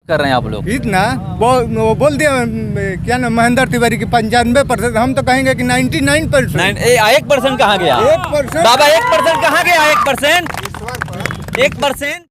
कर रहे हैं आप लोग? इतना वो बोल दिया क्या ना महेंद्र तिवारी की 95%, हम तो कहेंगे कि 99%। 1% कहाँ गया? 1% बाबा 1% कहाँ गया? 1%, 1%।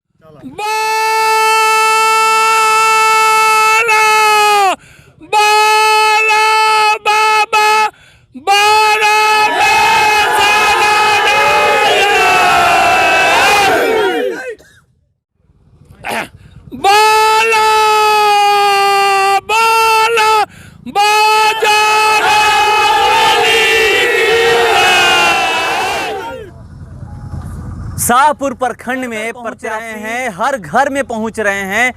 शाहपुर प्रखंड में पहुंच रहे हैं, हर घर में पहुंच रहे हैं,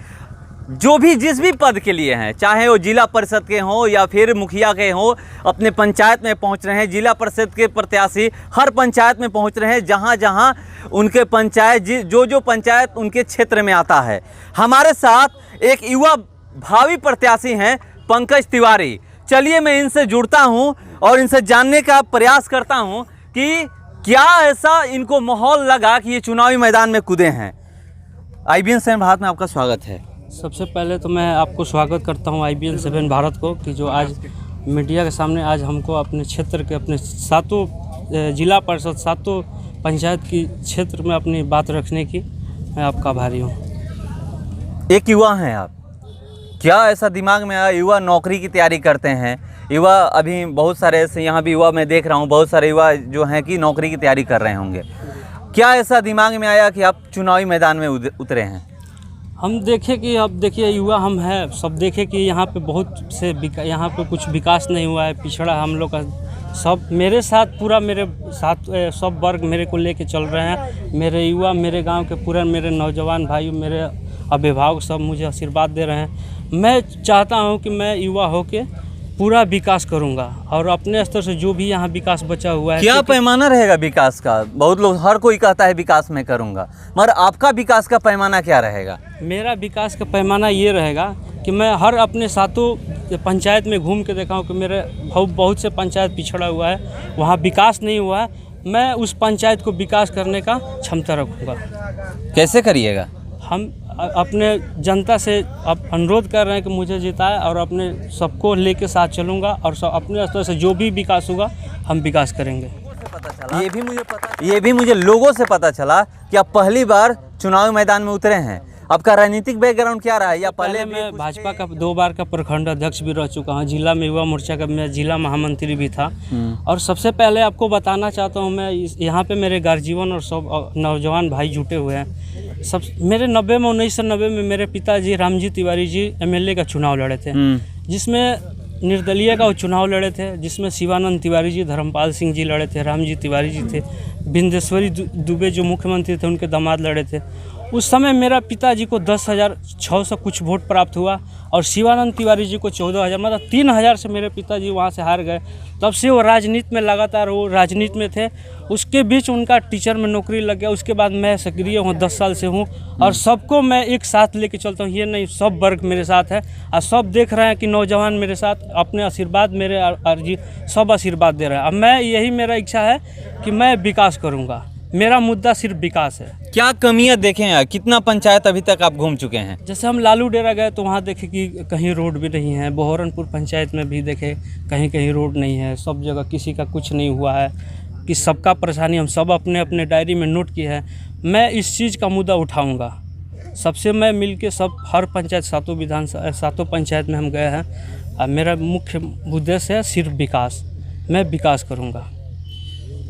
जो भी जिस भी पद के लिए हैं, चाहे वो जिला परिषद के हों या फिर मुखिया के हों, अपने पंचायत में पहुंच रहे हैं। जिला परिषद के प्रत्याशी हर पंचायत में पहुंच रहे हैं, जहां जहां उनके पंचायत जो पंचायत उनके क्षेत्र में आता है। हमारे साथ एक युवा भावी प्रत्याशी हैं पंकज तिवारी। चलिए मैं इनसे जुड़ता हूं और इनसे जानने का प्रयास करता हूं कि क्या ऐसा इनको माहौल लगा कि ये चुनावी मैदान में कूदे हैं। IBN 7 भारत में आपका स्वागत है। सबसे पहले तो मैं आपको स्वागत करता हूं IBN 7 भारत को, कि जो आज मीडिया के सामने आज हमको अपने क्षेत्र के, अपने 7 जिला परिषद 7 पंचायत की क्षेत्र में अपनी बात रखने की मैं आपका आभारी हूं। एक युवा हैं आप, क्या ऐसा दिमाग में आया? युवा नौकरी की तैयारी करते हैं, युवा अभी बहुत सारे ऐसे यहाँ भी युवा मैं देख रहा हूँ, बहुत सारे युवा जो हैं कि नौकरी की तैयारी कर रहे होंगे। क्या ऐसा दिमाग में आया कि आप चुनावी मैदान में उतरे हैं? हम देखे कि अब देखिए युवा हम हैं, सब देखे कि यहाँ पे बहुत से यहाँ पे कुछ विकास नहीं हुआ है, पिछड़ा हम लोग का सब मेरे साथ पूरा मेरे साथ सब वर्ग मेरे को लेके चल रहे हैं। मेरे युवा, मेरे गांव के पूरे मेरे नौजवान भाई, मेरे अभिभावक सब मुझे आशीर्वाद दे रहे हैं। मैं चाहता हूं कि मैं युवा होके पूरा विकास करूंगा और अपने स्तर से जो भी यहाँ विकास बचा हुआ है। क्या पैमाना रहेगा विकास का? बहुत लोग, हर कोई कहता है विकास मैं करूंगा, मगर आपका विकास का पैमाना क्या रहेगा? मेरा विकास का पैमाना ये रहेगा कि मैं हर अपने 7 पंचायत में घूम के देखा हूँ कि मेरे बहुत से पंचायत पिछड़ा हुआ है, वहाँ विकास नहीं हुआ है। मैं उस पंचायत को विकास करने का क्षमता रखूँगा। कैसे करिएगा? हम अपने जनता से अब अनुरोध कर रहे हैं कि मुझे जिताए और अपने सबको लेके साथ चलूँगा और सब अपने स्तर से जो भी विकास होगा हम विकास करेंगे। ये भी मुझे लोगों से पता चला कि आप पहली बार चुनावी मैदान में उतरे हैं। आपका राजनीतिक बैकग्राउंड क्या रहा है? या पहले मैं भाजपा का 2 बार का प्रखंड अध्यक्ष भी रह चुका हूँ, जिला में युवा मोर्चा का मैं जिला महामंत्री भी था। और सबसे पहले आपको बताना चाहता हूँ, मैं यहाँ पे मेरे गार्जियन और सब नौजवान भाई जुटे हुए हैं। सब मेरे 1990 में मेरे पिताजी रामजी तिवारी जी MLA का चुनाव लड़े थे, जिसमें निर्दलीय का चुनाव लड़े थे, जिसमें शिवानंद तिवारी जी, धर्मपाल सिंह जी लड़े थे, रामजी तिवारी जी थे, बिंदेश्वरी दुबे जो मुख्यमंत्री थे उनके दामाद लड़े थे। उस समय मेरा पिताजी को 10,600 कुछ वोट प्राप्त हुआ और शिवानंद तिवारी जी को 14,000, मतलब 3,000 से मेरे पिताजी वहाँ से हार गए। तब से वो राजनीति में लगातार वो राजनीति में थे। उसके बीच उनका टीचर में नौकरी लग गया। उसके बाद मैं सक्रिय हूँ, 10 साल से हूँ और सबको मैं एक साथ लेके चलता हूँ। ये नहीं, सब वर्ग मेरे साथ है और सब देख रहे हैं कि नौजवान मेरे साथ अपने आशीर्वाद, मेरे अर्जी सब आशीर्वाद दे रहे हैं। अब मैं यही मेरा इच्छा है कि मैं विकास करूँगा। मेरा मुद्दा सिर्फ विकास है। क्या कमियां देखें हैं? कितना पंचायत अभी तक आप घूम चुके हैं? जैसे हम लालू डेरा गए तो वहाँ देखे कि कहीं रोड भी नहीं है। बहोरनपुर पंचायत में भी देखे कहीं कहीं रोड नहीं है। सब जगह किसी का कुछ नहीं हुआ है, कि सबका परेशानी हम सब अपने अपने डायरी में नोट की है। मैं इस चीज़ का मुद्दा उठाऊँगा। सबसे मैं मिल के सब हर पंचायत 7 पंचायत में हम गए हैं और मेरा मुख्य उद्देश्य है सिर्फ विकास। मैं विकास करूँगा।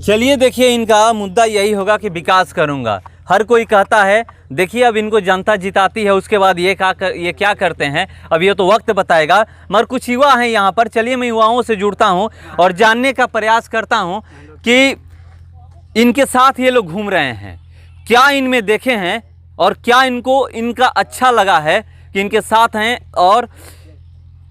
चलिए देखिए, इनका मुद्दा यही होगा कि विकास करूंगा। हर कोई कहता है, देखिए अब इनको जनता जिताती है, उसके बाद ये क्या करते हैं अब ये तो वक्त बताएगा। मगर कुछ युवा हैं यहाँ पर, चलिए मैं युवाओं से जुड़ता हूँ और जानने का प्रयास करता हूँ कि इनके साथ ये लोग घूम रहे हैं, क्या इनमें देखे हैं और क्या इनका अच्छा लगा है कि इनके साथ हैं और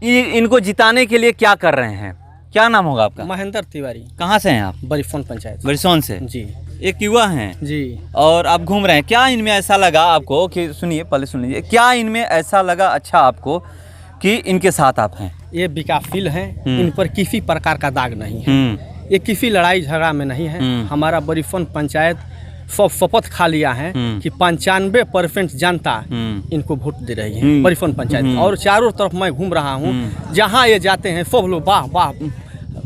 इनको जिताने के लिए क्या कर रहे हैं। क्या नाम होगा आपका? महेंद्र तिवारी। कहाँ से हैं आप? बरिफोन पंचायत। बरिसोन से जी। एक युवा हैं जी, और आप घूम रहे हैं। क्या इनमें ऐसा लगा आपको कि, सुनिए पहले सुन लीजिए, क्या इनमें ऐसा लगा अच्छा आपको कि इनके साथ आप हैं? ये विकासशील हैं, इन पर किसी प्रकार का दाग नहीं है। ये किसी लड़ाई झगड़ा में नहीं है। हमारा बरिफोन पंचायत सब शपथ खा लिया है कि 95% जनता इनको वोट दे रही है बरिसोन पंचायत। और चारों तरफ मैं घूम रहा हूँ, जहाँ ये जाते हैं सब लोग वाह वाह,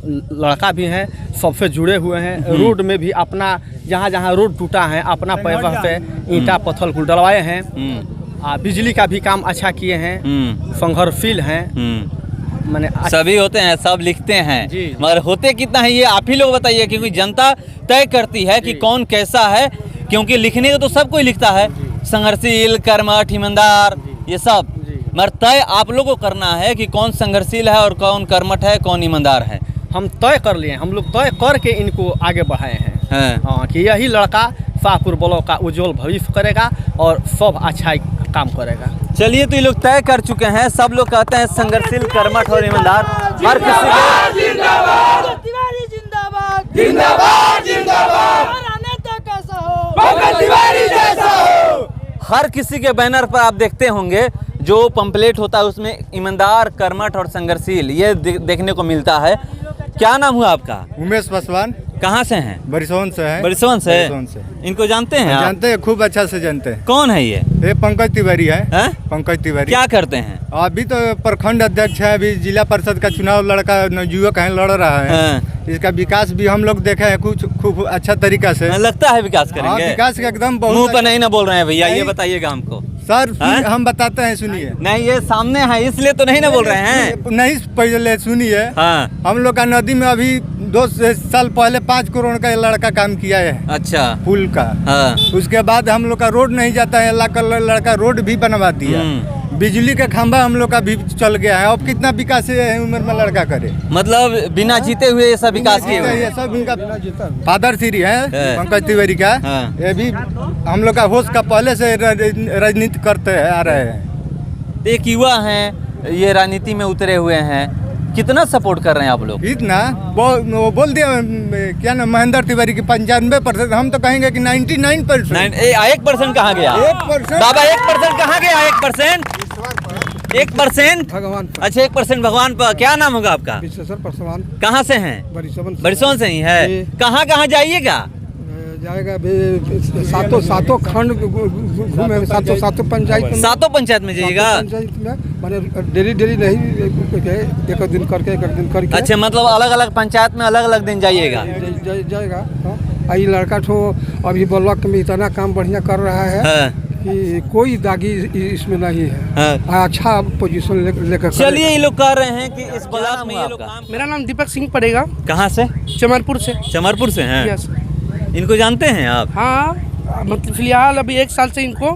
लड़का भी हैं, सबसे जुड़े हुए हैं। रोड में भी अपना जहाँ जहाँ रोड टूटा है अपना पैसा से ईंटा पत्थर को डलवाए हैं। बिजली का भी काम अच्छा किए हैं, संघर्षशील हैं। मैंने सभी होते हैं, सब लिखते हैं, मगर होते कितना है ये आप ही लोग बताइए, क्योंकि जनता तय करती है कि कौन कैसा है। क्योंकि लिखने को तो सब कोई लिखता है, संघर्षशील, कर्मठ, ईमानदार, ये सब, मगर तय आप लोग को करना है कि कौन संघर्षशील है और कौन कर्मठ है, कौन ईमानदार है। हम तय कर लिए, हम लोग तय करके इनको आगे बढ़ाए हैं। हाँ, कि यही लड़का शाहपुर ब्लॉक का उज्जवल भविष्य करेगा और सब अच्छा काम करेगा। चलिए, तो ये लोग तय कर चुके हैं, सब लोग कहते हैं संघर्षशील, कर्मठ और ईमानदार। हर किसी के तिवारी जिंदाबाद, जिंदाबाद जिंदाबाद, हमारा नेता कैसा हो, तिवारी जैसा हो। हर किसी के बैनर पर आप देखते होंगे जो पंपलेट होता है उसमें ईमानदार, कर्मठ और संघर्षशील ये देखने को मिलता है। क्या नाम हुआ आपका? उमेश पासवान। कहाँ से हैं? बरिसोन से है। बरिसोन से? इनको जानते हैं आप? जानते हैं, खूब अच्छा से जानते हैं। कौन है ये पंकज तिवारी है। पंकज तिवारी क्या करते हैं? अभी तो प्रखंड अध्यक्ष है, अभी जिला परिषद का चुनाव लड़का युवक है, लड़ रहा है। इसका विकास भी हम लोग देखे हैं कुछ खूब अच्छा तरीका से। लगता है विकास करेंगे? विकास का एकदम बहुत। मुंह पर नहीं ना बोल रहे हैं भैया, ये बताइएगा हमको। सर हम बताते हैं, सुनिए। नहीं, ये सामने है इसलिए तो नहीं ना बोल रहे हैं। नहीं, पहले सुनिए। हम लोग का नदी में अभी 2 साल पहले 5 करोड़ का लड़का काम किया है। अच्छा। पुल का। उसके बाद हम लोग का रोड नहीं जाता है, लड़का रोड भी बनवा दिया। बिजली का खंभा हम लोग का भी चल गया है। अब कितना विकास है उम्र में लड़का करे, मतलब बिना जीते हुए ये सब विकास किए हुए। ये सब इनका फादर श्री है पंकज तिवारी का। ये भी हम लोग का होश का पहले से राजनीति करते हैं आ रहे हैं। एक युवा हैं, ये राजनीति में उतरे हुए हैं, कितना सपोर्ट कर रहे हैं आप लोग? इतना वो बोल दिया क्या ना, महेंद्र तिवारी की 95%, हम तो कहेंगे कि 99%। 1% कहाँ गया? 1% बाबा 1% कहाँ गया? 1% भगवान पर। अच्छा, 1% भगवान पर। क्या नाम होगा आपका? पासवान। कहाँ से हैं? बरिसोन से ही है। कहाँ कहाँ जाइएगा? जाएगा सातों खंड घूमे, सातों पंचायत। सातों पंचायत में जाइएगा? पंचायत में माने डेली नहीं, एक दिन करके। अच्छा, मतलब अलग अलग पंचायत में अलग अलग दिन जाइएगा? जाएगा। ये लड़का तो अभी ब्लॉक में इतना काम बढ़िया कर रहा है कि कोई दागी इसमें नहीं है। अच्छा पोजीशन लेकर। चलिए, ये लोग कह रहे हैं कि इस ब्लॉक में ये लोग काम। मेरा नाम दीपक सिंह पड़ेगा। कहाँ से? चमरपुर से। चमरपुर से हैं? यस। इनको जानते हैं आप? हाँ, मतलब फिलहाल अभी 1 साल से इनको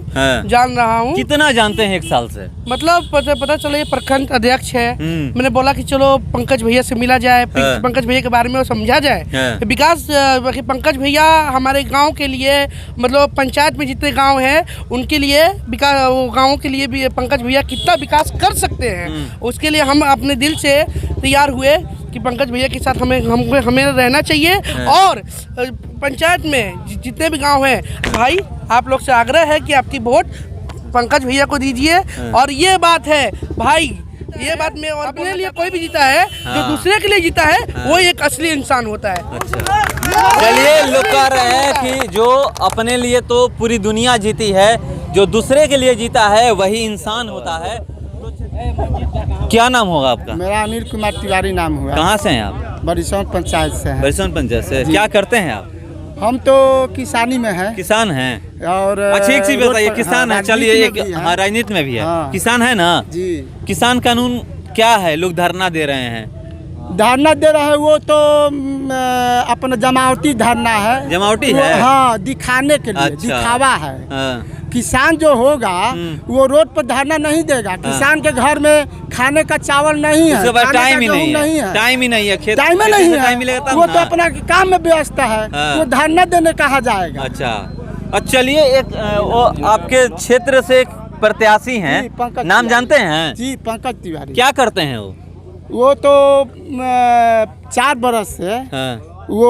जान रहा हूँ। कितना जानते हैं 1 साल से? मतलब पता चला ये प्रखंड अध्यक्ष है। मैंने बोला कि चलो पंकज भैया से मिला जाए, पंकज भैया के बारे में समझा जाए। विकास पंकज भैया हमारे गांव के लिए, मतलब पंचायत में जितने गांव हैं उनके लिए विकास, गाँवों के लिए भी पंकज भैया कितना विकास कर सकते हैं, उसके लिए हम अपने दिल से तैयार हुए कि पंकज भैया के साथ हमें रहना चाहिए। और पंचायत में जितने भी गांव हैं, भाई आप लोग से आग्रह है कि आपकी वोट पंकज भैया को दीजिए। और ये बात है भाई, ये बात में, और अपने लिए कोई भी जीता है, जो दूसरे के लिए जीता है वो एक असली इंसान होता है। अच्छा, चलिए, लोग कह रहे हैं कि जो अपने लिए तो पूरी दुनिया जीती है, जो दूसरे के लिए जीता है वही इंसान होता है। क्या नाम होगा आपका? मेरा अनिल कुमार तिवारी नाम हुआ। कहाँ से हैं आप? बरिसोन पंचायत से हैं। बरिसोन पंचायत से। क्या करते हैं आप? हम तो किसानी में हैं। किसान हैं? और अच्छा, एक चीज बताइए, किसान है, चलिए, एक राजनीति में भी है, किसान है ना जी। किसान कानून क्या है? लोग धरना दे रहे हैं। धरना दे रहे हैं वो तो अपना जमावटी धरना है। जमावटी है? हाँ, दिखाने के लिए। अच्छा। दिखावा है। किसान जो होगा वो रोड पर धरना नहीं देगा। किसान के घर में खाने का चावल नहीं है, टाइम ही नहीं है, टाइम ही नहीं है, खेत टाइम ही नहीं है, वो तो अपना काम में व्यस्त है, वो धरना देने कहा जाएगा। अच्छा, चलिए, एक वो आपके क्षेत्र से एक प्रत्याशी हैं, नाम जानते हैं? जी, पंकज तिवारी। क्या करते हैं वो तो 4 बरस से वो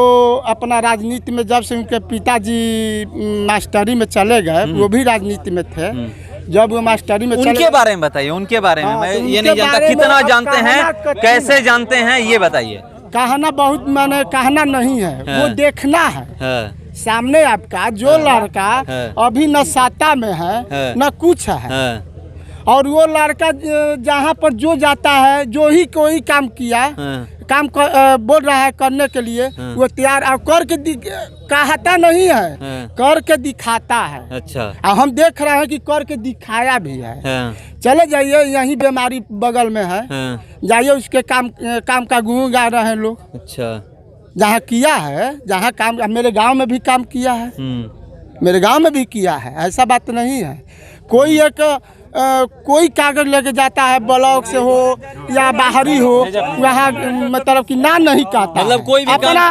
अपना राजनीति में, जब से उनके पिताजी मास्टरी में चले गए, वो भी राजनीति में थे। जब वो मास्टरी में चले, उनके बारे में बताइए, उनके बारे में। मैं ये नहीं जानता कितना जानते हैं, कैसे जानते हैं, ये बताइए। कहना बहुत, मैंने कहना नहीं है, वो देखना है। सामने आपका जो लड़का अभी न सत्ता में है न कुछ है, और वो लड़का जहाँ पर जो जाता है, जो ही कोई काम किया, बोल रहा है करने के लिए, वो तैयार और करके कहता नहीं है, करके दिखाता है। अच्छा। और हम देख रहे हैं कि करके दिखाया भी है। चले जाइए, यही बीमारी बगल में है, जाइए उसके काम का गुण गा रहे हैं लोग। अच्छा। जहाँ किया है, जहाँ काम, मेरे गांव में भी काम किया है, मेरे गांव में भी किया है, ऐसा बात नहीं है। कोई एक कोई कागज लेके जाता है, ब्लॉक से हो या बाहरी हो, वहाँ मतलब कि ना नहीं कहता, मतलब कोई भी अपना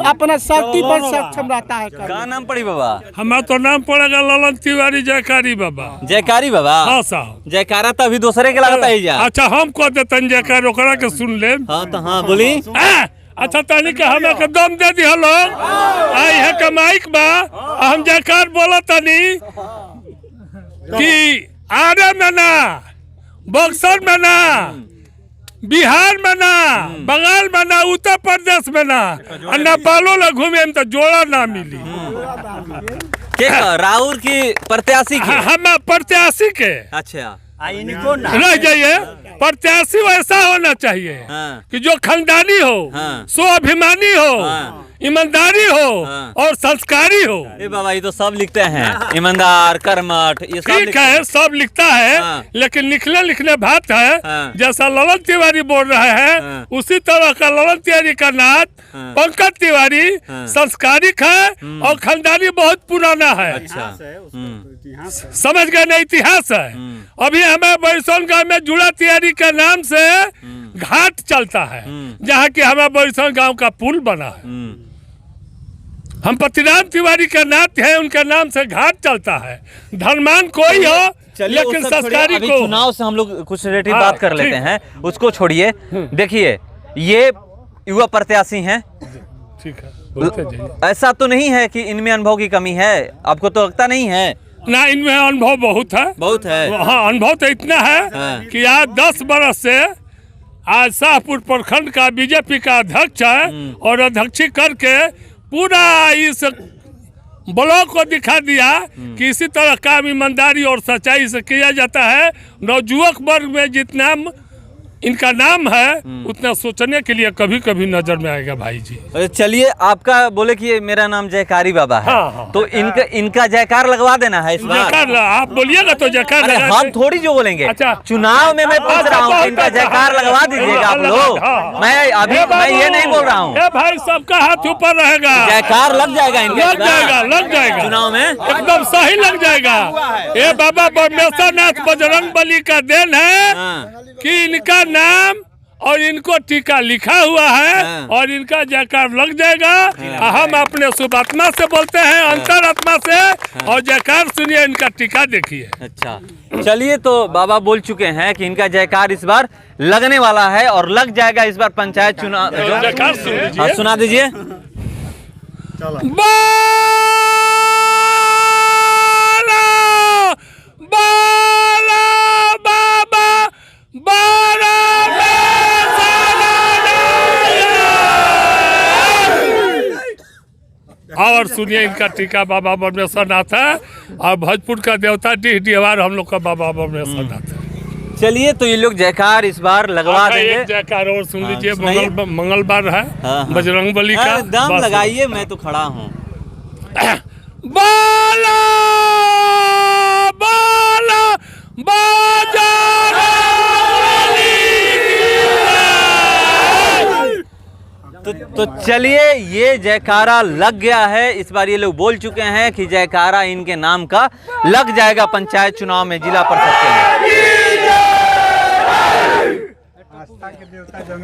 अपना शक्ति पर सक्षम रहता है। क्या नाम पड़ी बाबा? हमारा तो नाम पड़ेगा ललन तिवारी जयकारी बाबा। जयकारी बाबा? हाँ साहब। जयकारा तो अभी दूसरे के लगता ही जा। अच्छा, हम कह देते जयकार, ओकरा के सुन ले। हाँ तो हाँ बोली। अच्छा, तनी के हमें के दम दे दी लोग, आई है कमाइक बा, हम जयकार बोला तनी कि आरे में ना, बक्सर में ना, बिहार में ना, बंगाल में ना, उत्तर प्रदेश में ना, नेपालो ला घूमे तो जोड़ा ना मिली। राहुल की प्रत्याशी के? हम प्रत्याशी के। अच्छा। रह जाइए, प्रत्याशी वैसा होना चाहिए कि जो खानदानी हो, स्वाभिमानी हो, ईमानदारी हो और संस्कारी हो। ए बाबा, ये तो सब लिखते हैं, ईमानदार, कर्मठ, ये सब ठीक है, सब लिखता है, लेकिन लिखने बात है। जैसा ललन तिवारी बोल रहे हैं, उसी तरह का ललन तिवारी का नात पंकज तिवारी संस्कारिक है और खानदानी बहुत पुराना है। अच्छा। समझ गए ना, इतिहास है। अभी हमें बैरसोन गाँव में जुड़ा तिवारी के नाम से घाट चलता है, जहाँ की हमें बैरसोन गाँव का पुल बना है। हम पतिराम तिवारी के नात है, उनके नाम से घाट चलता है। धर्मान कोई हो, लेकिन संस्कारी को। चुनाव से हम लोग कुछ रिलेटिव बात कर लेते हैं, उसको छोड़िए। देखिए, ये युवा प्रत्याशी हैं, ठीक है, ऐसा तो नहीं है कि इनमें अनुभव की कमी है? आपको तो लगता नहीं है? ना, इनमें अनुभव बहुत है। बहुत है? हाँ, अनुभव तो इतना है कि आज 10 बरस से आज शाहपुर प्रखंड का बीजेपी का अध्यक्ष है, और अध्यक्षी करके पूरा इस ब्लॉक को दिखा दिया कि इसी तरह काम ईमानदारी और सच्चाई से किया जाता है। नवयुवक वर्ग में जितना इनका नाम है, उतना सोचने के लिए कभी कभी नजर में आएगा भाई जी। चलिए, आपका बोले कि मेरा नाम जयकारी बाबा है। हाँ। तो इनका जयकार लगवा देना है इस बार। आप बोलिएगा तो जयकार। हम थोड़ी जो बोलेंगे। अच्छा। चुनाव में मैं पूछ रहा हूँ, इनका जयकार लगवा दीजिएगा आप लोग। मैं ये नहीं बोल रहा हूँ भाई, सबका हाथ ऊपर रहेगा, जयकार लग जाएगा इनका। लग जाएगा चुनाव में, एकदम सही लग जाएगा। ये बाबा परमेश्वर नाथ बजरंग बली का देन है कि इनका नाम और इनको टीका लिखा हुआ है, और इनका जयकार लग जाएगा। हम अपने शुभ आत्मा से बोलते हैं, अंतर आत्मा से, और जयकार सुनिए, इनका टीका देखिए। अच्छा, चलिए, तो बाबा बोल चुके हैं कि इनका जयकार इस बार लगने वाला है और लग जाएगा इस बार पंचायत चुनाव। जयकार सुन लीजिए। सुना दीजिए। और सुनिए, इनका टीका बाबा परमेश्वर नाथ है, और भोजपुर का देवता डीहवार हम लोग का बाबा परमेश्वर नाथ है। चलिए, तो ये लोग जयकार इस बार लगवा देंगे। एक जयकार और सुन लीजिए। मंगलवार है बजरंग बली का। दम लगाइए, मैं तो खड़ा हूँ। बाला बाला बजरंग तो चलिए, ये जयकारा लग गया है। इस बार ये लोग बोल चुके हैं कि जयकारा इनके नाम का लग जाएगा पंचायत चुनाव में, जिला परिषद के।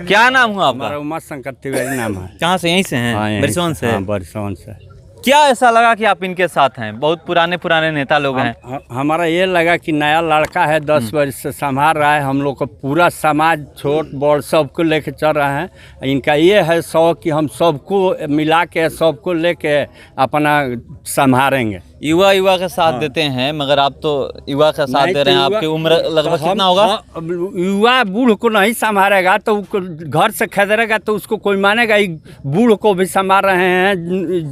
क्या नाम हुआ आपका? उमा शंकर तिवारी नाम है। कहाँ से? यहीं से हैं? बरसोन से? बरसोन से। क्या ऐसा लगा कि आप इनके साथ हैं? बहुत पुराने नेता लोग हैं। हमारा ये लगा कि नया लड़का है, 10 वर्ष से संभाल रहा है, हम लोग को पूरा समाज छोट बड़ सबको लेके चल रहा है। इनका ये है शौक कि हम सबको मिला के, सबको लेके अपना संभालेंगे। युवा का साथ देते हैं, मगर आप तो युवा का साथ दे रहे हैं। आपकी उम्र लगभग कितना होगा? युवा बूढ़ को नहीं संभालेगा तो घर से खदेड़ेगा तो उसको कोई मानेगा। बूढ़ को भी संभाल रहे हैं,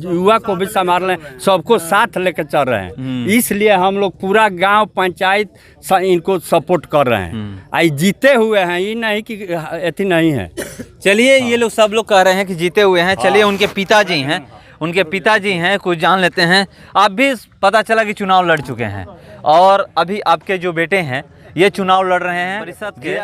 युवा को भी संभाल रहे हैं, सबको साथ लेकर चल रहे हैं। इसलिए हम लोग पूरा गांव पंचायत इनको सपोर्ट कर रहे हैं। आई जीते हुए हैं, ये नहीं कि ऐसी नहीं है। चलिए, ये लोग सब लोग कह रहे हैं कि जीते हुए हैं। चलिए, उनके पिताजी हैं, कुछ जान लेते हैं। आप भी पता चला कि चुनाव लड़ चुके हैं और अभी आपके जो बेटे हैं ये चुनाव लड़ रहे हैं, परिषद के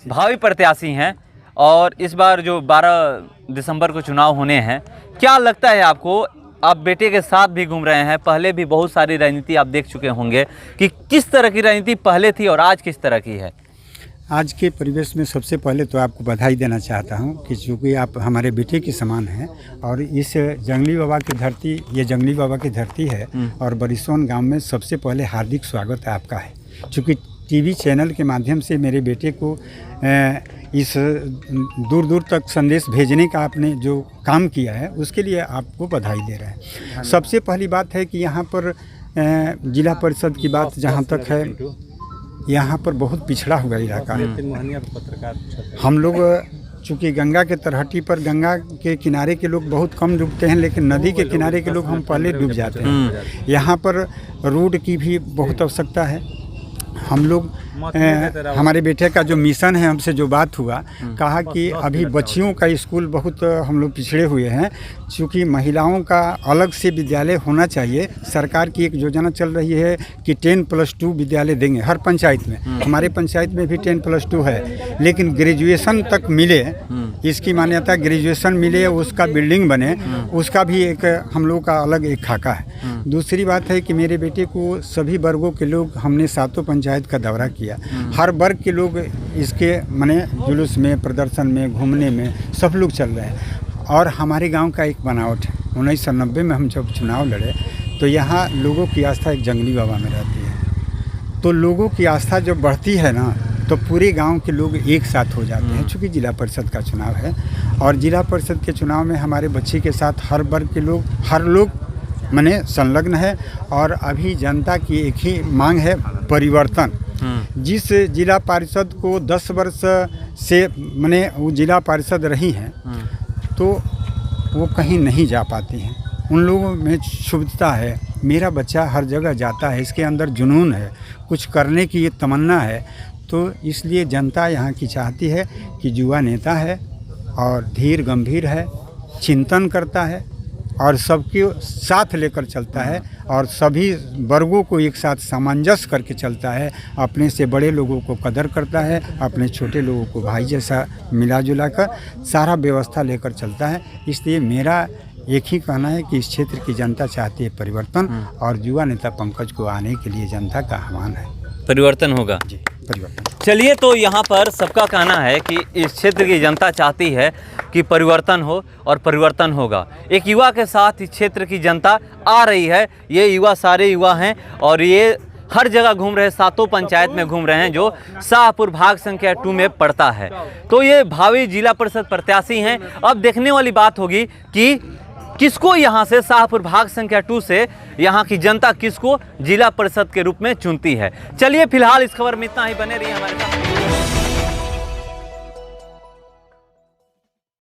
भावी प्रत्याशी हैं और इस बार जो 12 दिसंबर को चुनाव होने हैं, क्या लगता है आपको? आप बेटे के साथ भी घूम रहे हैं, पहले भी बहुत सारी राजनीति आप देख चुके होंगे कि किस तरह की राजनीति पहले थी और आज किस तरह की है। आज के परिवेश में सबसे पहले तो आपको बधाई देना चाहता हूं कि चूँकि आप हमारे बेटे के समान हैं और इस जंगली बाबा की धरती, ये जंगली बाबा की धरती है और बरिसोन गांव में सबसे पहले हार्दिक स्वागत है आपका है। चूँकि टीवी चैनल के माध्यम से मेरे बेटे को इस दूर दूर तक संदेश भेजने का आपने जो काम किया है उसके लिए आपको बधाई दे रहे हैं। सबसे पहली बात है कि यहाँ पर जिला परिषद की बात जहाँ तक है, यहाँ पर बहुत पिछड़ा हुआ इलाका है। हम लोग चूँकि गंगा के तलहटी पर, गंगा के किनारे के लोग बहुत कम डूबते हैं, लेकिन नदी के किनारे के लोग हम पहले डूब जाते हैं। यहाँ पर रोड की भी बहुत आवश्यकता है। हम लोग हमारे बेटे का जो मिशन है, हमसे जो बात हुआ, कहा कि अभी बच्चियों का स्कूल बहुत हम लोग पिछड़े हुए हैं, क्योंकि महिलाओं का अलग से विद्यालय होना चाहिए। सरकार की एक योजना चल रही है कि 10+2 विद्यालय देंगे हर पंचायत में। हमारे पंचायत में भी 10+2 है, लेकिन ग्रेजुएशन तक मिले, इसकी मान्यता ग्रेजुएशन मिले, उसका बिल्डिंग बने, उसका भी एक हम लोग का अलग एक खाका है। दूसरी बात है कि मेरे बेटे को सभी वर्गों के लोग, हमने 7 पंचायत का दौरा किया, हर वर्ग के लोग इसके माने जुलूस में, प्रदर्शन में, घूमने में सब लोग चल रहे हैं। और हमारे गांव का एक बनावट है, 1990 में हम जब चुनाव लड़े तो यहाँ लोगों की आस्था एक जंगली बाबा में रहती है। तो लोगों की आस्था जब बढ़ती है ना, तो पूरे गांव के लोग एक साथ हो जाते हैं। चूँकि जिला परिषद का चुनाव है और जिला परिषद के चुनाव में हमारे बच्चे के साथ हर वर्ग के लोग, हर लोग माने संलग्न है। और अभी जनता की एक ही मांग है, परिवर्तन। जिस जिला परिषद को 10 वर्ष से माने वो जिला परिषद रही हैं, तो वो कहीं नहीं जा पाती हैं। उन लोगों में शुद्धता है, मेरा बच्चा हर जगह जाता है, इसके अंदर जुनून है, कुछ करने की ये तमन्ना है। तो इसलिए जनता यहाँ की चाहती है कि युवा नेता है और धीर गंभीर है, चिंतन करता है और सबके साथ लेकर चलता है और सभी वर्गों को एक साथ सामंजस्य करके चलता है। अपने से बड़े लोगों को कदर करता है, अपने छोटे लोगों को भाई जैसा मिला जुला कर सारा व्यवस्था लेकर चलता है। इसलिए मेरा एक ही कहना है कि इस क्षेत्र की जनता चाहती है परिवर्तन और युवा नेता पंकज को आने के लिए जनता का आह्वान है। परिवर्तन होगा जी, परिवर्तन। चलिए, तो यहाँ पर सबका कहना है कि इस क्षेत्र की जनता चाहती है कि परिवर्तन हो और परिवर्तन होगा। एक युवा के साथ इस क्षेत्र की जनता आ रही है। ये युवा सारे युवा हैं और ये हर जगह घूम रहे हैं, 7 पंचायत में घूम रहे हैं जो शाहपुर भाग संख्या 2 में पड़ता है। तो ये भावी जिला परिषद प्रत्याशी हैं। अब देखने वाली बात होगी कि किसको यहाँ से शाहपुर भाग संख्या 2 से यहाँ की जनता किसको जिला परिषद के रूप में चुनती है। चलिए, फिलहाल इस खबर में इतना ही। बने रहिए हमारे साथ।